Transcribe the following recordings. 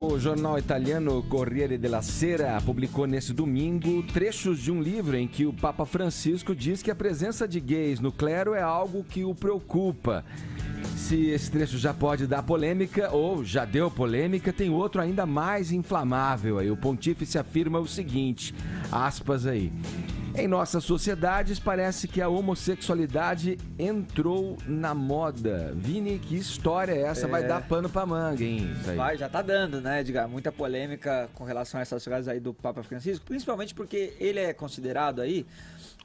O jornal italiano Corriere della Sera publicou nesse domingo trechos de um livro em que o Papa Francisco diz que a presença de gays no clero é algo que o preocupa. Se esse trecho já pode dar polêmica, ou já deu polêmica, tem outro ainda mais inflamável. Aí o pontífice afirma o seguinte, aspas aí: em nossas sociedades parece que a homossexualidade entrou na moda. Vini, que história é essa? Vai dar pano pra manga, hein? Isso aí. Vai, já tá dando, né, Edgar? Muita polêmica com relação a essas frases aí do Papa Francisco, principalmente porque ele é considerado aí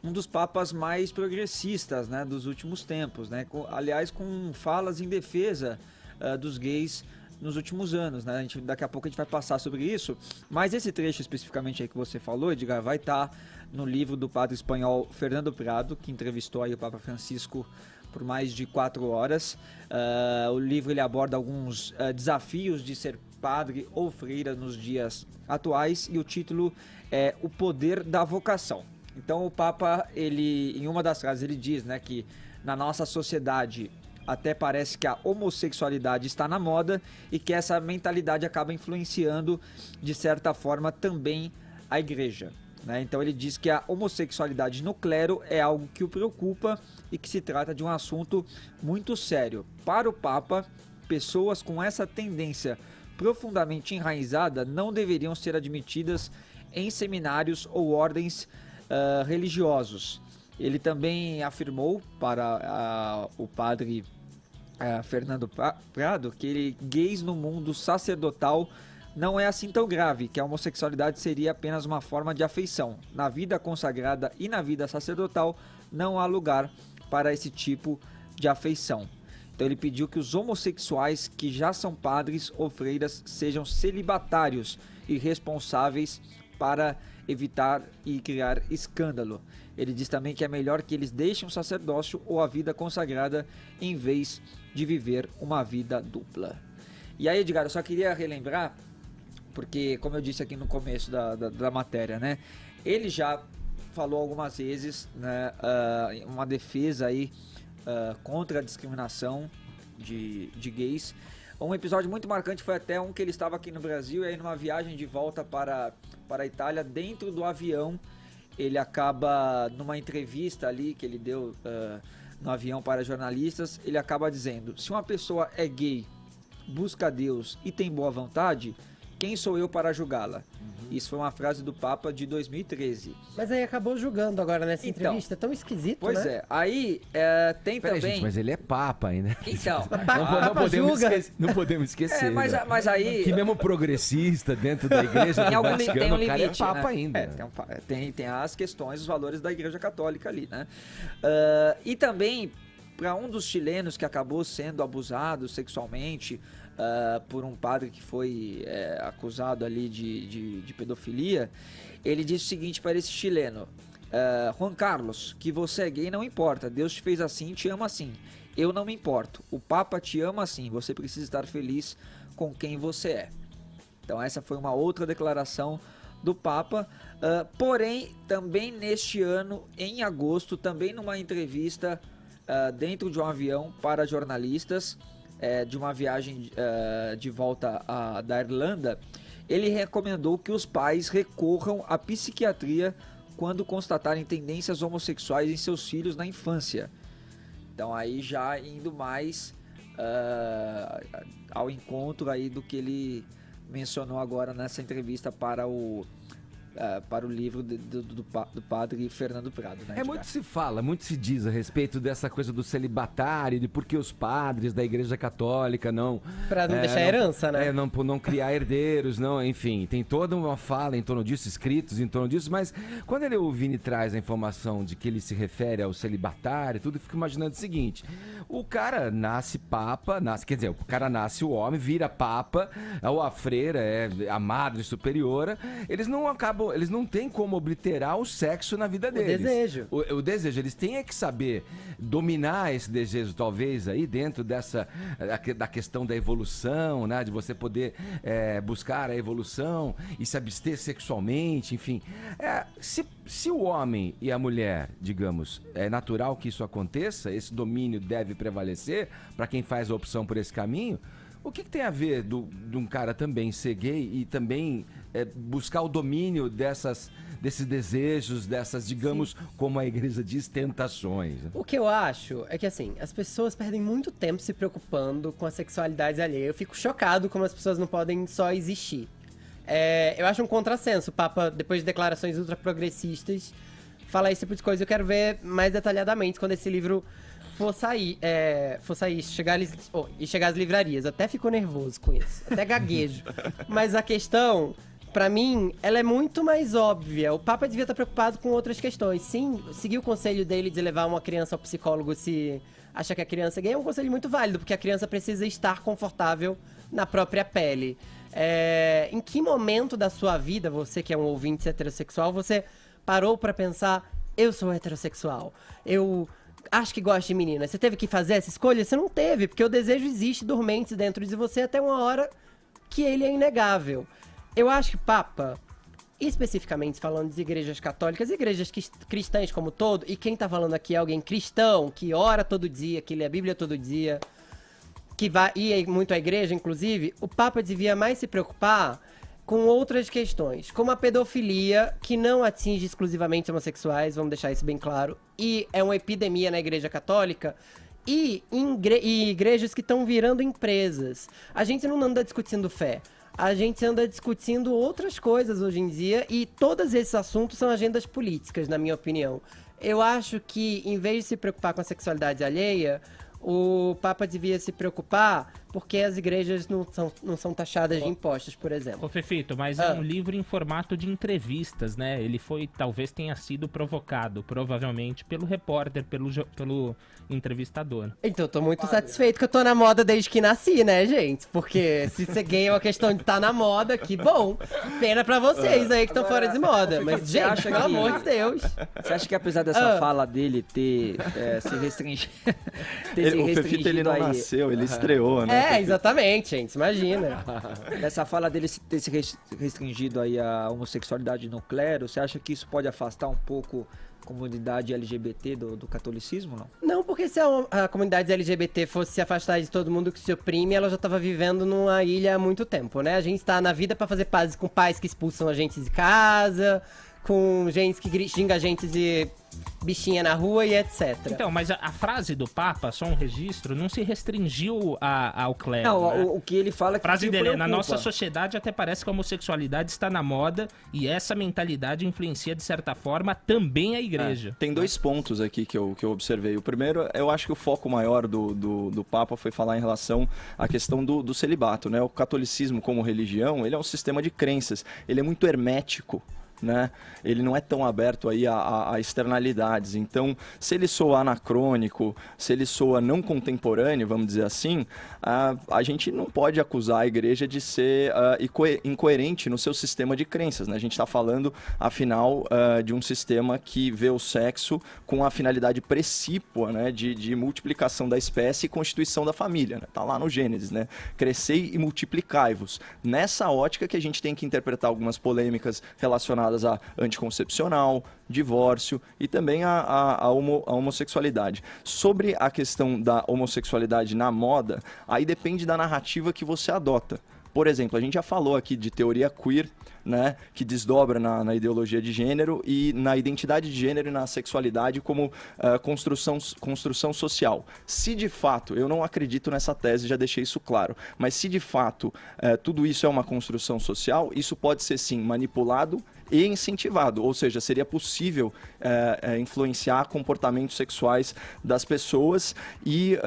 um dos papas mais progressistas, né, dos últimos tempos, né? Aliás, com falas em defesa dos gays nos últimos anos, né? Daqui a pouco a gente vai passar sobre isso, mas esse trecho especificamente aí que você falou, Edgar, vai estar no livro do padre espanhol Fernando Prado, que entrevistou aí o Papa Francisco por mais de 4 horas. O livro ele aborda alguns desafios de ser padre ou freira nos dias atuais e o título é O Poder da Vocação. Então o Papa, ele, em uma das frases, ele diz, né, que na nossa sociedade até parece que a homossexualidade está na moda e que essa mentalidade acaba influenciando, de certa forma, também a igreja, né? Então ele diz que a homossexualidade no clero é algo que o preocupa e que se trata de um assunto muito sério. Para o Papa, pessoas com essa tendência profundamente enraizada não deveriam ser admitidas em seminários ou ordens religiosos. Ele também afirmou para o padre Fernando Prado que gays no mundo sacerdotal não é assim tão grave, que a homossexualidade seria apenas uma forma de afeição. Na vida consagrada e na vida sacerdotal não há lugar para esse tipo de afeição. Então ele pediu que os homossexuais que já são padres ou freiras sejam celibatários e responsáveis para evitar e criar escândalo. Ele diz também que é melhor que eles deixem o sacerdócio ou a vida consagrada em vez de viver uma vida dupla. E aí, Edgar, eu só queria relembrar, porque como eu disse aqui no começo da matéria, né, ele já falou algumas vezes, né, uma defesa aí contra a discriminação de gays. Um episódio muito marcante foi até um que ele estava aqui no Brasil e aí numa viagem de volta para a Itália, dentro do avião, ele acaba, numa entrevista ali que ele deu no avião para jornalistas, ele acaba dizendo: se uma pessoa é gay, busca Deus e tem boa vontade, quem sou eu para julgá-la? Isso foi uma frase do Papa de 2013. Mas aí acabou julgando agora nessa entrevista, é tão esquisito, pois né? Pois é, aí tem Pera também... Gente, mas ele é Papa ainda. Então... não podemos esquecer. Mas aí... Que mesmo progressista dentro da igreja do Vaticano, tem um limite, o cara é Papa, né? Ainda. Tem as questões, os valores da igreja católica ali, né? E também, para um dos chilenos que acabou sendo abusado sexualmente por um padre que foi acusado ali de pedofilia, ele disse o seguinte para esse chileno: Juan Carlos, que você é gay não importa, Deus te fez assim, te ama assim, eu não me importo, o Papa te ama assim, você precisa estar feliz com quem você é. Então essa foi uma outra declaração do Papa, porém também neste ano, em agosto, também numa entrevista dentro de um avião para jornalistas, de uma viagem de volta da Irlanda, ele recomendou que os pais recorram à psiquiatria quando constatarem tendências homossexuais em seus filhos na infância. Então aí já indo mais ao encontro aí do que ele mencionou agora nessa entrevista para o livro do padre Fernando Prado, né? Muito se fala, muito se diz a respeito dessa coisa do celibatário, de por que os padres da Igreja Católica não... Pra não deixar herança, né? Não criar herdeiros, não, enfim, tem toda uma fala em torno disso, escritos em torno disso, mas quando o Vini traz a informação de que ele se refere ao celibatário, tudo, eu fico imaginando o seguinte: o cara nasce papa, o cara nasce o homem, vira papa, ou a freira é a madre superiora, eles não têm como obliterar o sexo na vida deles. O desejo. Eles têm que saber dominar esse desejo, talvez, aí dentro da questão da evolução, né? De você poder buscar a evolução e se abster sexualmente, enfim. Se o homem e a mulher, digamos, é natural que isso aconteça, esse domínio deve prevalecer para quem faz a opção por esse caminho, O que tem a ver de um cara também ser gay e também buscar o domínio desses desejos, dessas, digamos, sim, como a igreja diz, tentações? O que eu acho é que, assim, as pessoas perdem muito tempo se preocupando com a sexualidade alheia. Eu fico chocado como as pessoas não podem só existir. Eu acho um contrassenso o Papa, depois de declarações ultraprogressistas, falar esse tipo de coisa. Eu quero ver mais detalhadamente quando esse livro for sair, chegar às livrarias. Até fico nervoso com isso, até gaguejo. Mas a questão, pra mim, ela é muito mais óbvia. O Papa devia estar preocupado com outras questões. Sim, seguir o conselho dele de levar uma criança ao psicólogo se acha que a criança é gay é um conselho muito válido, porque a criança precisa estar confortável na própria pele. Em que momento da sua vida, você que é um ouvinte heterossexual, você parou pra pensar, eu sou heterossexual, eu acho que gosto de menina? Você teve que fazer essa escolha? Você não teve, porque o desejo existe dormente dentro de você até uma hora que ele é inegável. Eu acho que Papa, especificamente falando de igrejas católicas, igrejas cristãs como todo, e quem tá falando aqui é alguém cristão, que ora todo dia, que lê a Bíblia todo dia, que vai ir muito à igreja, inclusive, o Papa devia mais se preocupar com outras questões, como a pedofilia, que não atinge exclusivamente homossexuais, vamos deixar isso bem claro, e é uma epidemia na igreja católica, e igrejas que estão virando empresas. A gente não anda discutindo fé, a gente anda discutindo outras coisas hoje em dia, e todos esses assuntos são agendas políticas, na minha opinião. Eu acho que, em vez de se preocupar com a sexualidade alheia, o Papa devia se preocupar porque as igrejas não são taxadas de impostos, por exemplo. Ô, Fefito, mas é um livro em formato de entrevistas, né? Ele talvez tenha sido provocado, provavelmente, pelo repórter, pelo entrevistador. Então, eu tô muito satisfeito que eu tô na moda desde que nasci, né, gente? Porque se ser gay é uma questão de estar na moda, que bom. Pena pra vocês aí que estão fora de moda. Mas, gente, pelo amor de Deus. Você acha que apesar dessa fala dele ter se restringido... O Fefito, ele não nasceu, ele estreou, né? Exatamente, gente, imagina. Essa fala dele ter se restringido aí a homossexualidade no clero, você acha que isso pode afastar um pouco a comunidade LGBT do catolicismo, não? Não, porque se a comunidade LGBT fosse se afastar de todo mundo que se oprime, ela já estava vivendo numa ilha há muito tempo, né? A gente tá na vida para fazer pazes com pais que expulsam a gente de casa, com gente que xinga a gente de bichinha na rua e etc. Então, mas a frase do Papa, só um registro, não se restringiu ao clero. Não, né? o que ele fala... A frase dele é, na nossa sociedade até parece que a homossexualidade está na moda e essa mentalidade influencia, de certa forma, também a igreja. Tem dois pontos aqui que eu observei. O primeiro, eu acho que o foco maior do Papa foi falar em relação à questão do celibato, né? O catolicismo como religião, ele é um sistema de crenças, ele é muito hermético, né? Ele não é tão aberto aí a externalidades. Então, se ele soa anacrônico, se ele soa não contemporâneo, vamos dizer assim, a gente não pode acusar a igreja de ser incoerente no seu sistema de crenças, né? A gente está falando, afinal, de um sistema que vê o sexo com a finalidade precípua, né? de multiplicação da espécie e constituição da família, né? Tá lá no Gênesis, né? Crescei e multiplicai-vos. Nessa ótica que a gente tem que interpretar algumas polêmicas relacionadas a anticoncepcional, divórcio e também a homossexualidade. Sobre a questão da homossexualidade na moda, aí depende da narrativa que você adota. Por exemplo, a gente já falou aqui de teoria queer, né, que desdobra na ideologia de gênero e na identidade de gênero e na sexualidade como construção social. Se de fato, eu não acredito nessa tese, já deixei isso claro, mas se de fato tudo isso é uma construção social, isso pode ser sim manipulado e incentivado, ou seja, seria possível influenciar comportamentos sexuais das pessoas e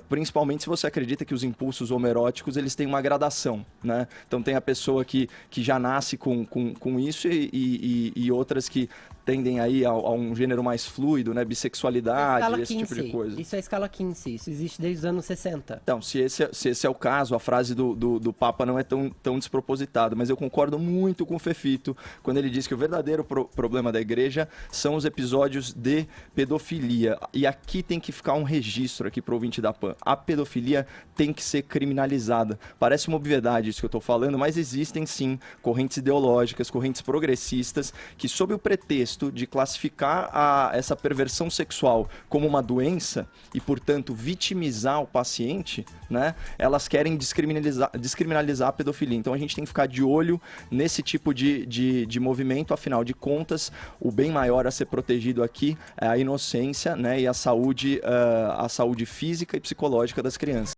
principalmente se você acredita que os impulsos homoeróticos eles têm uma gradação, né? Então tem a pessoa que já nasce com isso e outras que tendem aí a um gênero mais fluido, né? Bissexualidade, esse tipo de coisa. Isso é a escala Kinsey, isso existe desde os anos 60. Então, se esse é o caso, a frase do Papa não é tão despropositada, mas eu concordo muito com o Fefito quando ele diz que o verdadeiro problema da igreja são os episódios de pedofilia. E aqui tem que ficar um registro aqui pro ouvinte da PAN. A pedofilia tem que ser criminalizada. Parece uma obviedade isso que eu estou falando, mas existem sim correntes ideológicas, correntes progressistas, que sob o pretexto contexto de classificar essa perversão sexual como uma doença e, portanto, vitimizar o paciente, né, elas querem descriminalizar a pedofilia. Então a gente tem que ficar de olho nesse tipo de movimento. Afinal de contas, o bem maior a ser protegido aqui é a inocência, né, e a saúde física e psicológica das crianças.